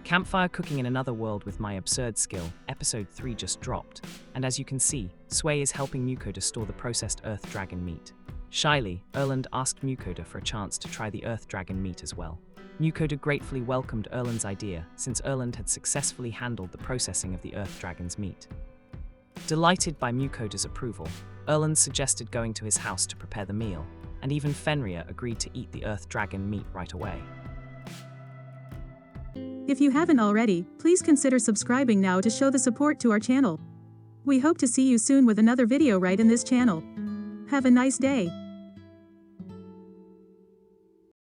Campfire Cooking in Another World with My Absurd Skill, Episode 3 just dropped, and as you can see, Sway is helping Mukoda store the processed Earth Dragon meat. Shyly, Erland asked Mukoda for a chance to try the Earth Dragon meat as well. Mukoda gratefully welcomed Erland's idea, since Erland had successfully handled the processing of the Earth Dragon's meat. Delighted by Mukoda's approval, Erland suggested going to his house to prepare the meal, and even Fenrir agreed to eat the Earth Dragon meat right away. If you haven't already, please consider subscribing now to show the support to our channel. We hope to see you soon with another video right in this channel. Have a nice day.